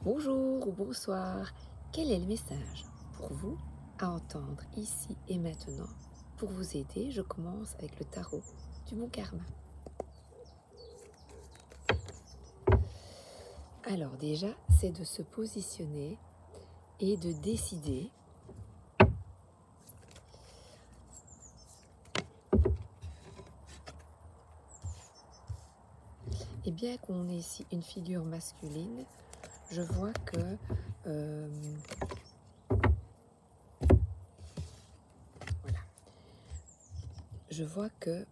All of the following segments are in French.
Bonjour ou bonsoir, quel est le message pour vous à entendre ici et maintenant? Pour vous aider, je commence avec le tarot du bon karma. Alors déjà, c'est de se positionner et de décider et bien qu'on ait ici une figure masculine, je vois que voilà, je vois que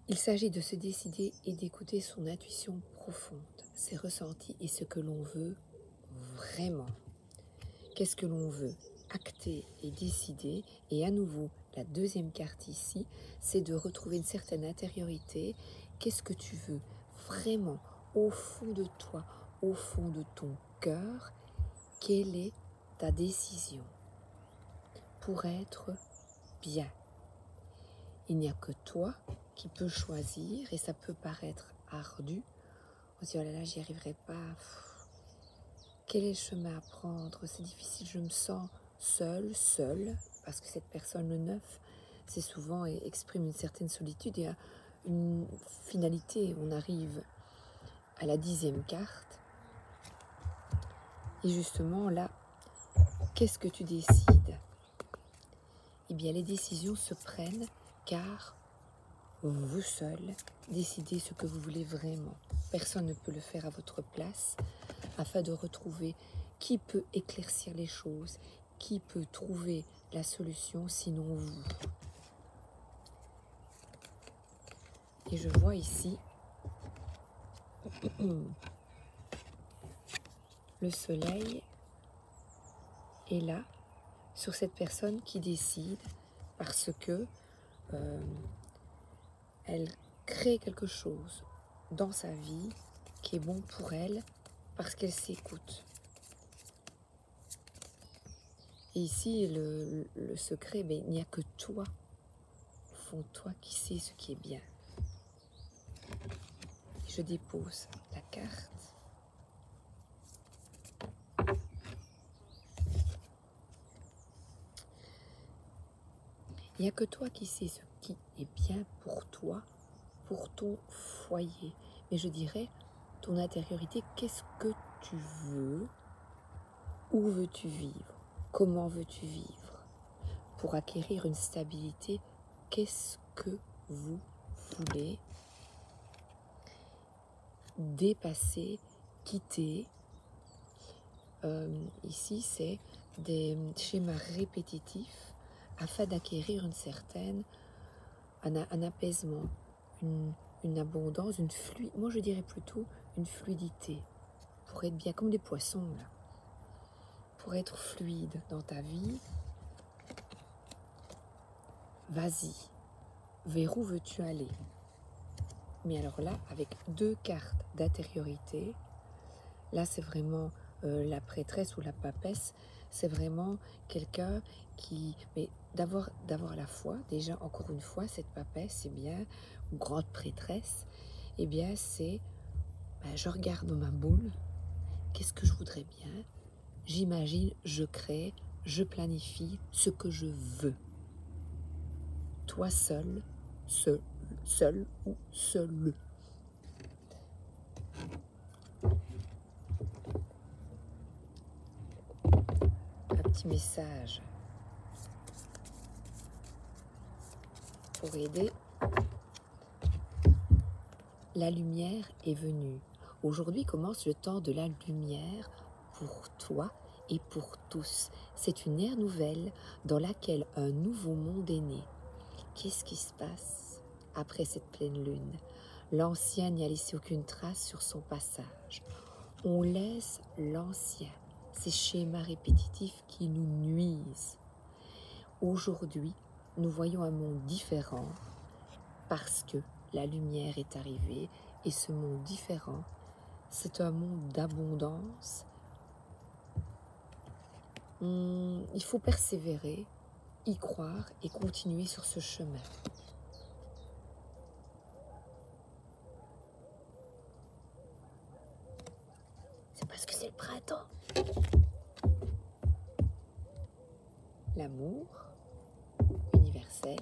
il s'agit de se décider et d'écouter son intuition profonde, ses ressentis et ce que l'on veut vraiment. Qu'est-ce que l'on veut acter et décider? Et à nouveau, la deuxième carte ici, c'est de retrouver une certaine intériorité. Qu'est-ce que tu veux vraiment au fond de toi, au fond de ton cœur? Quelle est ta décision pour être bien? Il n'y a que toi qui peux choisir et ça peut paraître ardu. On se dit, oh là là, j'y arriverai pas. Quel est le chemin à prendre? C'est difficile, je me sens seule, parce que cette personne, le 9, c'est souvent exprime une certaine solitude et une finalité. On arrive à la 10e carte. Et justement, là, qu'est-ce que tu décides? Eh bien, les décisions se prennent car vous seul décidez ce que vous voulez vraiment. Personne ne peut le faire à votre place afin de retrouver qui peut éclaircir les choses, qui peut trouver la solution sinon vous. Et je vois ici le soleil est là sur cette personne qui décide parce que elle crée quelque chose dans sa vie qui est bon pour elle parce qu'elle s'écoute. Et ici, le secret, ben, il n'y a que toi, au fond de toi, qui sais ce qui est bien. Je dépose la carte. Il n'y a que toi qui sais ce qui est bien pour toi, pour ton foyer. Mais je dirais, ton intériorité, qu'est-ce que tu veux? Où veux-tu vivre? Comment veux-tu vivre? Pour acquérir une stabilité, qu'est-ce que vous voulez dépasser, quitter? Ici, c'est des schémas répétitifs afin d'acquérir une certaine, un apaisement, une abondance, moi je dirais plutôt une fluidité, pour être bien comme des poissons, là, pour être fluide dans ta vie. Vas-y, vers où veux-tu aller? Mais alors là, avec deux cartes d'intériorité, là c'est vraiment la prêtresse ou la papesse, c'est vraiment quelqu'un qui... Mais d'avoir la foi, déjà encore une fois, cette papesse, c'est bien, ou grande prêtresse, eh bien c'est, je regarde ma boule, qu'est-ce que je voudrais bien? J'imagine, je crée, je planifie ce que je veux. Toi seul, seul ou seul. Un petit message pour aider. La lumière est venue. Aujourd'hui commence le temps de la lumière pour toi et pour tous. C'est une ère nouvelle dans laquelle un nouveau monde est né. Qu'est-ce qui se passe après cette pleine lune? L'ancien n'y a laissé aucune trace sur son passage. On laisse l'ancien, ces schémas répétitifs qui nous nuisent. Aujourd'hui, nous voyons un monde différent parce que la lumière est arrivée et ce monde différent, c'est un monde d'abondance. Il faut persévérer, y croire et continuer sur ce chemin. d'amour universel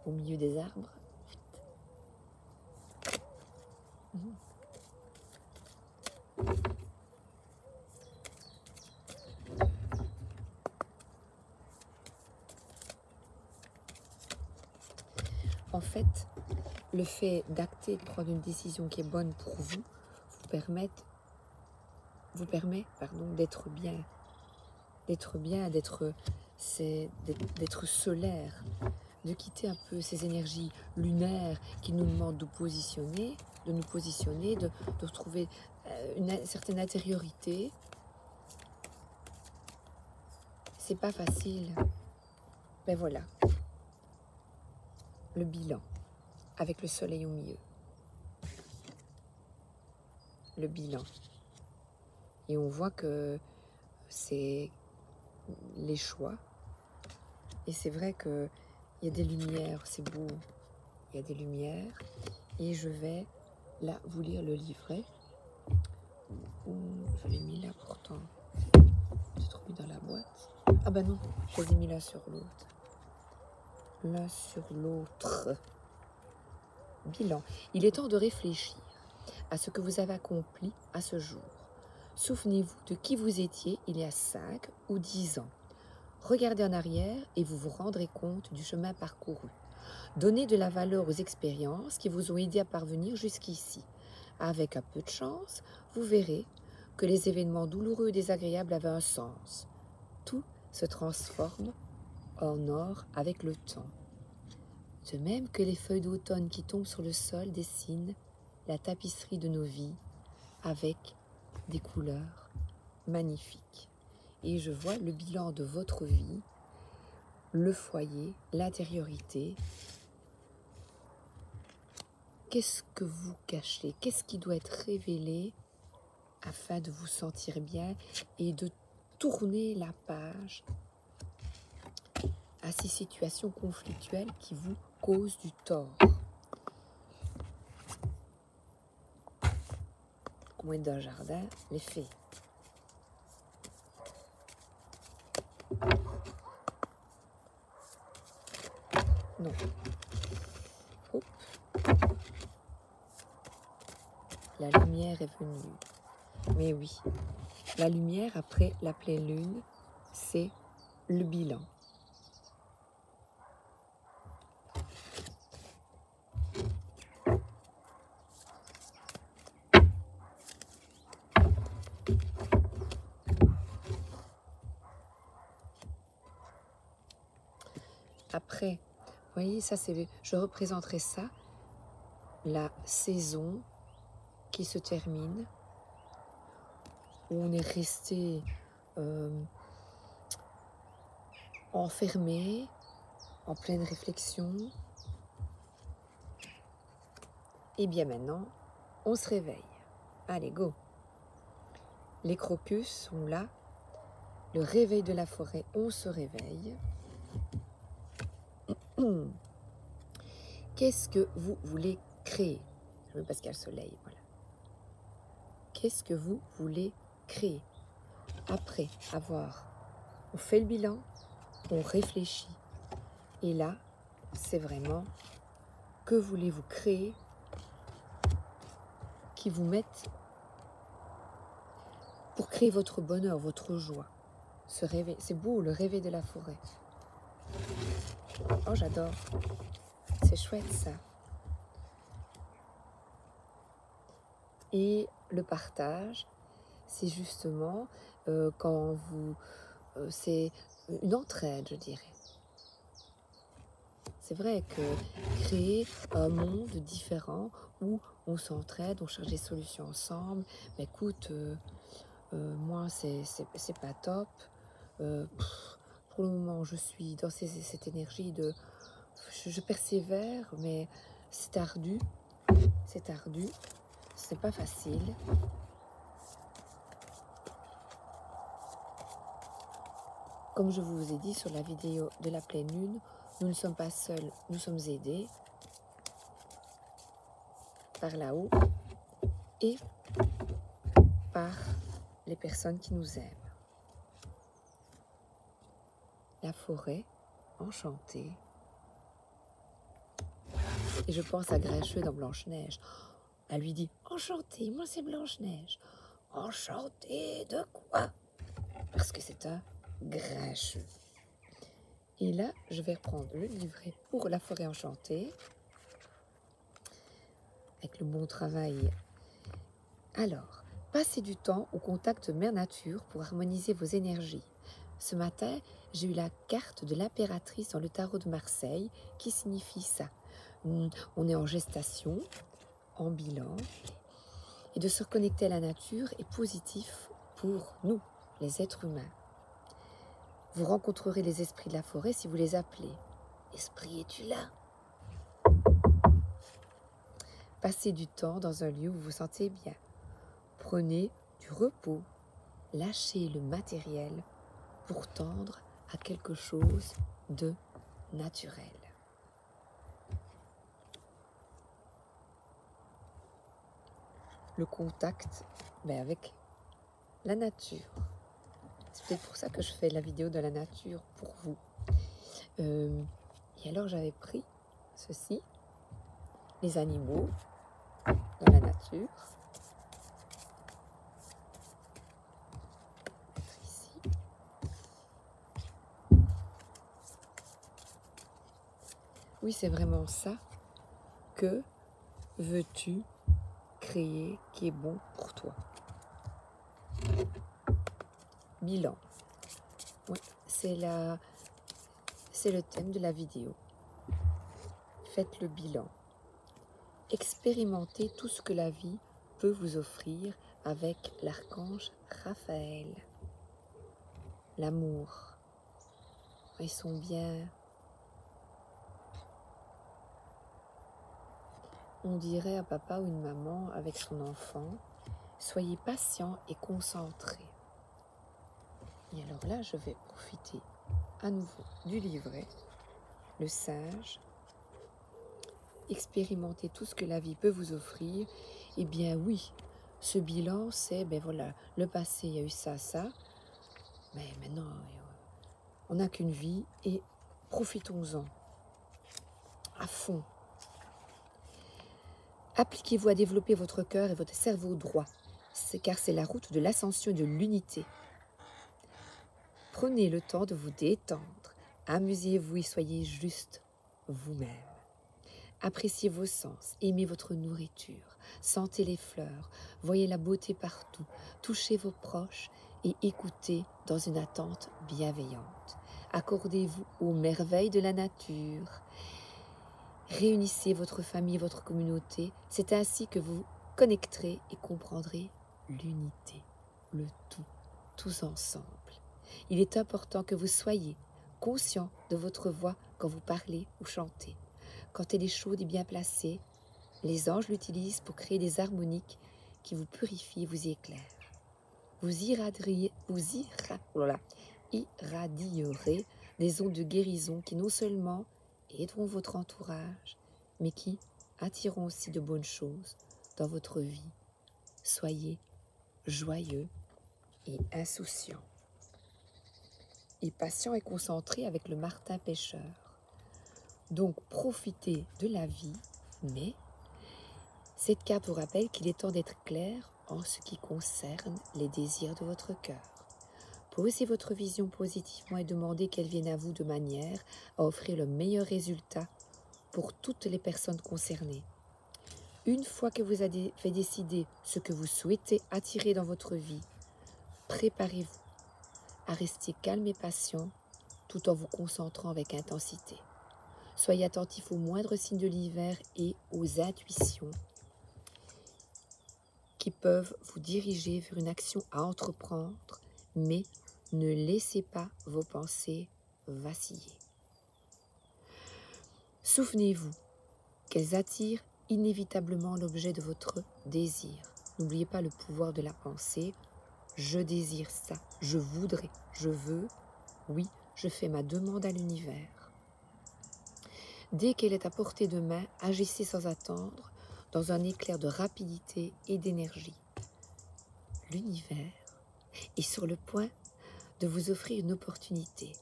au milieu des arbres. En fait, le fait d'acter, de prendre une décision qui est bonne pour vous, permet d'être bien, d'être solaire, de quitter un peu ces énergies lunaires qui nous demandent de nous positionner, de retrouver une certaine intériorité. C'est pas facile. Ben voilà, le bilan avec le soleil au milieu. Le bilan. Et on voit que c'est les choix. Et c'est vrai qu'il y a des lumières, c'est beau. Il y a des lumières. Et je vais là vous lire le livret. Je l'ai mis là pourtant. J'ai trop mis dans la boîte. Ah ben non, je les ai mis là sur l'autre. L'un sur l'autre. Bilan. Il est temps de réfléchir à ce que vous avez accompli à ce jour. Souvenez-vous de qui vous étiez il y a 5 ou 10 ans. Regardez en arrière et vous vous rendrez compte du chemin parcouru. Donnez de la valeur aux expériences qui vous ont aidé à parvenir jusqu'ici. Avec un peu de chance, vous verrez que les événements douloureux et désagréables avaient un sens. Tout se transforme en or avec le temps. De même que les feuilles d'automne qui tombent sur le sol dessinent la tapisserie de nos vies avec des couleurs magnifiques. Et je vois le bilan de votre vie, le foyer, l'intériorité. Qu'est-ce que vous cachez? Qu'est-ce qui doit être révélé afin de vous sentir bien et de tourner la page à ces situations conflictuelles qui vous causent du tort? Au moins d'un jardin, les fées. Non. Hop. La lumière est venue. Mais oui, la lumière après la pleine lune, c'est le bilan. Après, vous voyez, ça c'est, je représenterai ça, la saison qui se termine, où on est resté enfermé, en pleine réflexion. Et bien maintenant, on se réveille. Allez, go! Les crocus sont là. Le réveil de la forêt, on se réveille. Qu'est-ce que vous voulez créer? Je veux parce qu'il y a le soleil, voilà. Qu'est-ce que vous voulez créer? Après avoir, on fait le bilan, on réfléchit. Et là, c'est vraiment que voulez-vous créer qui vous mette pour créer votre bonheur, votre joie. Ce réveil, c'est beau, le réveil de la forêt. Oh, j'adore. C'est chouette, ça. Et le partage, c'est justement quand vous... c'est une entraide, je dirais. C'est vrai que créer un monde différent où on s'entraide, on cherche des solutions ensemble. Mais écoute, moi, c'est pas top. Pour le moment, je suis dans cette énergie de... Je persévère, mais c'est ardu. C'est ardu. C'est pas facile. Comme je vous ai dit sur la vidéo de la pleine lune, nous ne sommes pas seuls, nous sommes aidés par là-haut et par les personnes qui nous aiment. la forêt enchantée. Et je pense à Grincheux dans Blanche-Neige. Elle lui dit « Enchantée, moi c'est Blanche-Neige. » « Enchantée de quoi ?» Parce que c'est un Grincheux. Et là, je vais reprendre le livret pour la forêt enchantée. Avec le bon travail. Alors, passez du temps au contact de Mère Nature pour harmoniser vos énergies. Ce matin, j'ai eu la carte de l'impératrice dans le tarot de Marseille qui signifie ça. On est en gestation, en bilan, et de se reconnecter à la nature est positif pour nous, les êtres humains. Vous rencontrerez les esprits de la forêt si vous les appelez. Esprit, es-tu là? Passez du temps dans un lieu où vous vous sentez bien. Prenez du repos. Lâchez le matériel pour tendre à quelque chose de naturel. Le contact avec la nature. C'est peut-être pour ça que je fais la vidéo de la nature pour vous. Et alors j'avais pris ceci, les animaux dans la nature. Ici. Oui, c'est vraiment ça. Que veux-tu créer qui est bon pour toi? Bilan. Oui, c'est le thème de la vidéo. Faites le bilan. Expérimentez tout ce que la vie peut vous offrir avec l'archange Raphaël. L'amour. Ils sont bien. On dirait un papa ou une maman avec son enfant. Soyez patient et concentré. Et alors là, je vais profiter à nouveau du livret, le sage. Expérimentez tout ce que la vie peut vous offrir. Eh bien oui, ce bilan, c'est, voilà, le passé, il y a eu ça, ça. Mais maintenant, on n'a qu'une vie et profitons-en à fond. Appliquez-vous à développer votre cœur et votre cerveau droit, car c'est la route de l'ascension et de l'unité. Prenez le temps de vous détendre, amusez-vous et soyez juste vous-même. Appréciez vos sens, aimez votre nourriture, sentez les fleurs, voyez la beauté partout, touchez vos proches et écoutez dans une attente bienveillante. Accordez-vous aux merveilles de la nature. Réunissez votre famille, votre communauté. C'est ainsi que vous connecterez et comprendrez l'unité, le tout, tous ensemble. Il est important que vous soyez conscient de votre voix quand vous parlez ou chantez. Quand elle est chaude et bien placée, les anges l'utilisent pour créer des harmoniques qui vous purifient et vous éclairent. Vous irradierez des ondes de guérison qui non seulement aideront votre entourage, mais qui attireront aussi de bonnes choses dans votre vie. Soyez joyeux et insouciant. Et patient et concentré avec le martin pêcheur. Donc profitez de la vie, mais cette carte vous rappelle qu'il est temps d'être clair en ce qui concerne les désirs de votre cœur. Posez votre vision positivement et demandez qu'elle vienne à vous de manière à offrir le meilleur résultat pour toutes les personnes concernées. Une fois que vous avez décidé ce que vous souhaitez attirer dans votre vie, préparez-vous à rester calme et patient tout en vous concentrant avec intensité. Soyez attentif aux moindres signes de l'univers et aux intuitions qui peuvent vous diriger vers une action à entreprendre, mais ne laissez pas vos pensées vaciller. Souvenez-vous qu'elles attirent inévitablement l'objet de votre désir. N'oubliez pas le pouvoir de la pensée. Je désire ça, je voudrais, je veux, oui, je fais ma demande à l'univers. Dès qu'elle est à portée de main, agissez sans attendre, dans un éclair de rapidité et d'énergie. L'univers est sur le point de vous offrir une opportunité.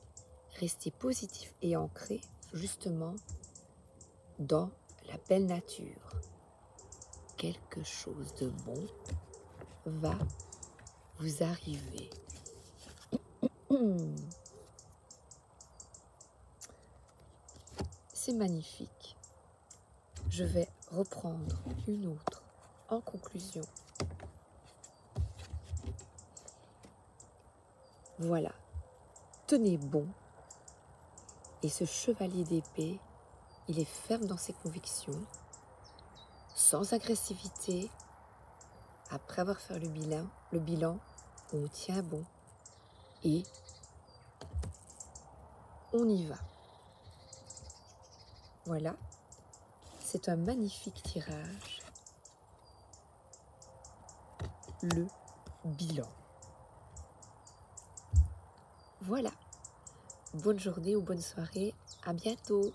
Restez positif et ancré justement dans la belle nature. Quelque chose de bon va vous arriver. C'est magnifique. Je vais reprendre une autre en conclusion. Voilà, tenez bon. Et ce chevalier d'épée, il est ferme dans ses convictions, sans agressivité. Après avoir fait le bilan, on tient bon et on y va. Voilà, c'est un magnifique tirage. Le bilan. Voilà. Bonne journée ou bonne soirée. À bientôt.